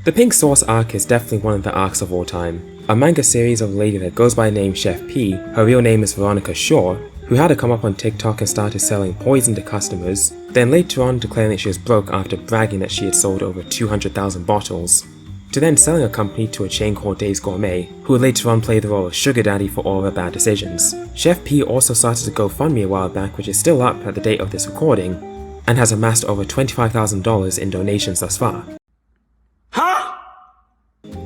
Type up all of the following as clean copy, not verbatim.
The Pink Sauce arc is definitely one of the arcs of all time. A manga series of a lady that goes by the name Chef P, her real name is Veronica Shaw, who had to come up on TikTok and started selling poison to customers, then later on declaring that she was broke after bragging that she had sold over 200,000 bottles, to then selling a company to a chain called Dave's Gourmet, who would later on play the role of sugar daddy for all her bad decisions. Chef P also started a GoFundMe a while back, which is still up at the date of this recording, and has amassed over $25,000 in donations thus far.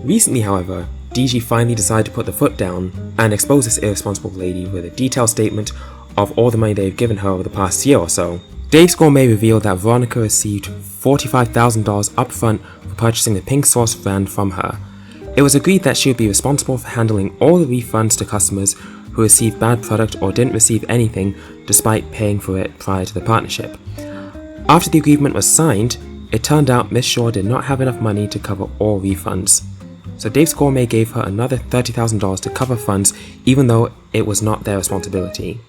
Recently, however, DG finally decided to put the foot down and expose this irresponsible lady with a detailed statement of all the money they've given her over the past year or so. Dave's Gourmet revealed that Veronica received $45,000 upfront for purchasing the Pink Sauce brand from her. It was agreed that she would be responsible for handling all the refunds to customers who received bad product or didn't receive anything despite paying for it prior to the partnership. After the agreement was signed, it turned out Miss Shaw did not have enough money to cover all refunds. So Dave's Gourmet gave her another $30,000 to cover funds even though it was not their responsibility.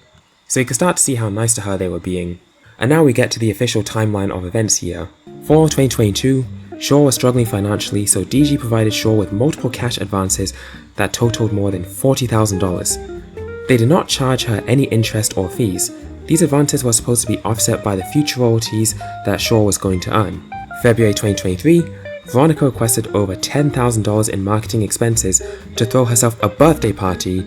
So you can start to see how nice to her they were being. And now we get to the official timeline of events here. For 2022, Shaw was struggling financially, so DG provided Shaw with multiple cash advances that totaled more than $40,000. They did not charge her any interest or fees. These advances were supposed to be offset by the future royalties that Shaw was going to earn. February 2023, Veronica requested over $10,000 in marketing expenses to throw herself a birthday party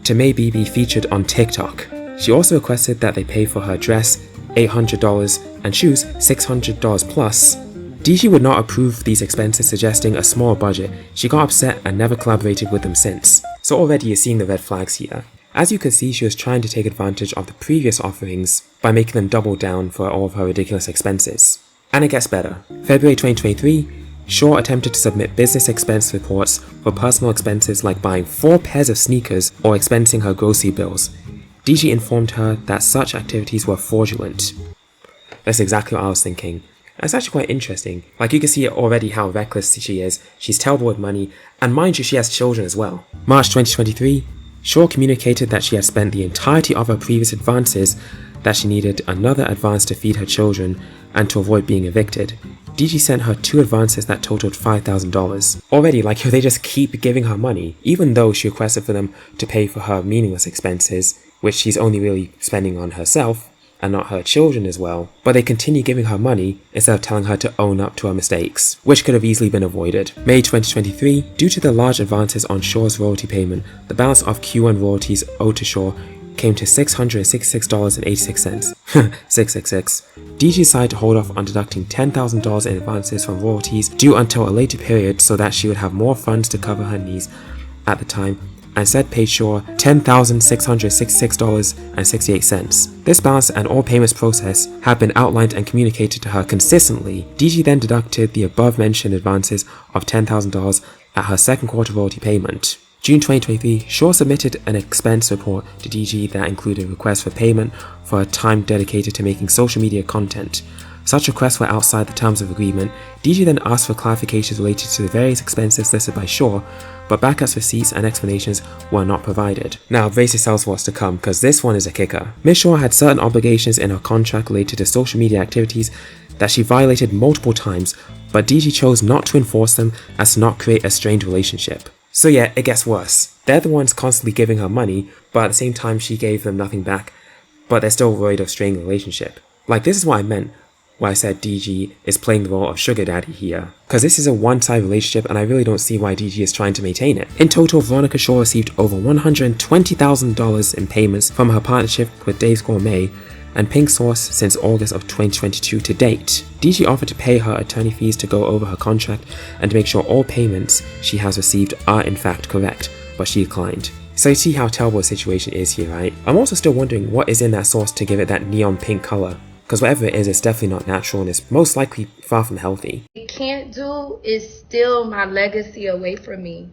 to maybe be featured on TikTok. She also requested that they pay for her dress $800 and shoes $600 plus. DG would not approve these expenses, suggesting a small budget. She got upset and never collaborated with them since. So already you're seeing the red flags here. As you can see, she was trying to take advantage of the previous offerings by making them double down for all of her ridiculous expenses. And it gets better. February 2023, Shaw attempted to submit business expense reports for personal expenses like buying 4 pairs of sneakers or expensing her grocery bills. DG informed her that such activities were fraudulent. That's exactly what I was thinking. It's actually quite interesting. Like, you can see already how reckless she is. She's terrible with money, and mind you, she has children as well. March 2023, Shaw communicated that she had spent the entirety of her previous advances, that she needed another advance to feed her children and to avoid being evicted. DG sent her 2 advances that totaled $5,000. Already, like, they just keep giving her money, even though she requested for them to pay for her meaningless expenses, which she's only really spending on herself and not her children as well. But they continue giving her money instead of telling her to own up to her mistakes, which could have easily been avoided. May 2023, due to the large advances on Shaw's royalty payment, the balance of Q1 royalties owed to Shaw came to $666.86. 666. DG decided to hold off on deducting $10,000 in advances from royalties due until a later period so that she would have more funds to cover her needs at the time, and instead paid Shaw $10,666.68. This balance and all payments process have been outlined and communicated to her consistently. DG then deducted the above mentioned advances of $10,000 at her second quarter royalty payment. June 2023, Shaw submitted an expense report to DG that included requests for payment for her time dedicated to making social media content. Such requests were outside the terms of agreement. DG then asked for clarifications related to the various expenses listed by Shaw, but backup receipts and explanations were not provided. Now brace yourselves for what's to come, because this one is a kicker. Ms. Shaw had certain obligations in her contract related to social media activities that she violated multiple times, but DG chose not to enforce them as to not create a strained relationship. So yeah, it gets worse. They're the ones constantly giving her money, but at the same time she gave them nothing back, but they're still worried of straining the relationship. Like, this is what I meant when I said DG is playing the role of sugar daddy here. Because this is a one-sided relationship and I really don't see why DG is trying to maintain it. In total, Veronica Shaw received over $120,000 in payments from her partnership with Dave's Gourmet and Pink Sauce since August of 2022 to date. DG offered to pay her attorney fees to go over her contract and to make sure all payments she has received are in fact correct, but she declined. So you see how terrible the situation is here, right? I'm also still wondering what is in that sauce to give it that neon pink color, because whatever it is, it's definitely not natural and it's most likely far from healthy. They can't do is steal my legacy away from me.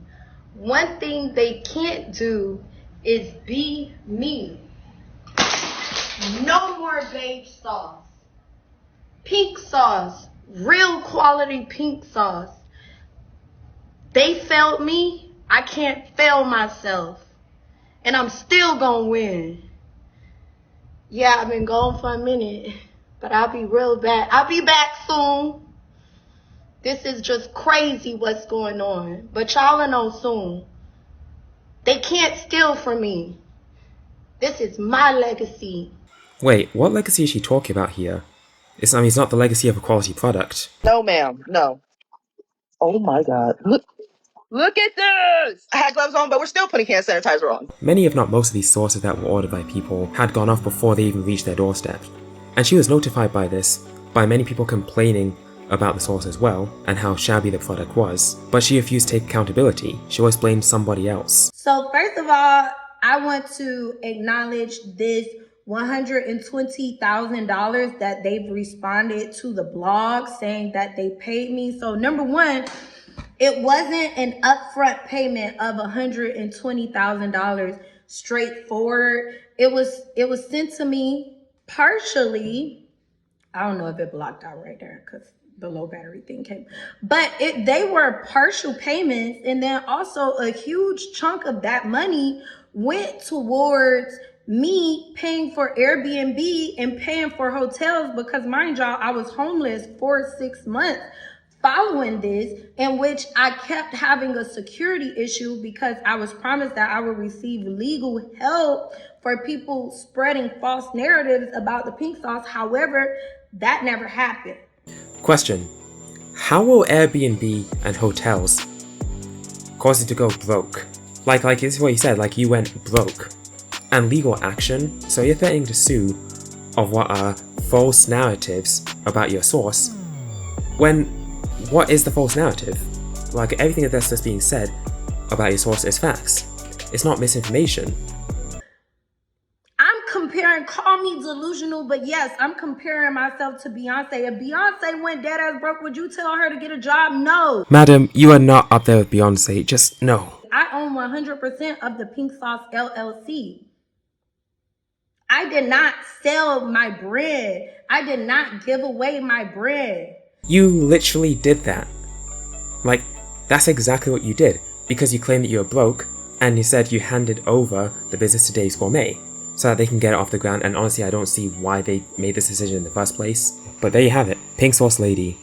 One thing they can't do is be me. No more beige sauce. Pink sauce. Real quality pink sauce. They failed me. I can't fail myself. And I'm still gonna win. Yeah, I've been gone for a minute, but I'll be real back. I'll be back soon. This is just crazy what's going on. But y'all will know soon. They can't steal from me. This is my legacy. Wait, what legacy is she talking about here? It's not the legacy of a quality product. No, ma'am. No. Oh my God. Look at this! I had gloves on, but we're still putting hand sanitizer on. Many, if not most of these sauces that were ordered by people had gone off before they even reached their doorstep. And she was notified by this, by many people complaining about the sauce as well, and how shabby the product was. But she refused to take accountability. She always blamed somebody else. So first of all, I want to acknowledge this $120,000 that they've responded to the blog saying that they paid me. So number one, it wasn't an upfront payment of $120,000 straightforward. It was sent to me partially. I don't know if it blocked out right there because the low battery thing came, but they were partial payments, and then also a huge chunk of that money went towards me paying for Airbnb and paying for hotels, because mind y'all, I was homeless for 6 months following this, in which I kept having a security issue because I was promised that I would receive legal help for people spreading false narratives about the pink sauce. However, that never happened. Question: how will Airbnb and hotels cause you to go broke? Like this is what you said, like you went broke. And legal action, so you're threatening to sue of what are false narratives about your source, when what is the false narrative? Like everything that's just being said about your source is facts. It's not misinformation. Call me delusional, but yes, I'm comparing myself to Beyonce. If Beyonce went dead ass broke, would you tell her to get a job? No. Madam, you are not up there with Beyonce, just no. I own 100% of the Pink Sauce LLC. I did not sell my bread. I did not give away my bread. You literally did that. Like, that's exactly what you did, because you claimed that you were broke, and you said you handed over the business to Dave's Gourmet, so that they can get it off the ground, and honestly I don't see why they made this decision in the first place. But there you have it, Pink Sauce Lady.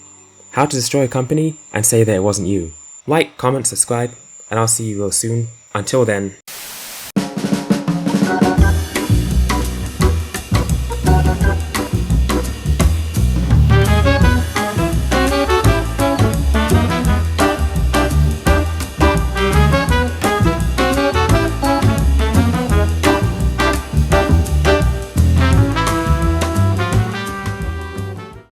How to destroy a company and say that it wasn't you. Like, comment, subscribe, and I'll see you real soon. Until then,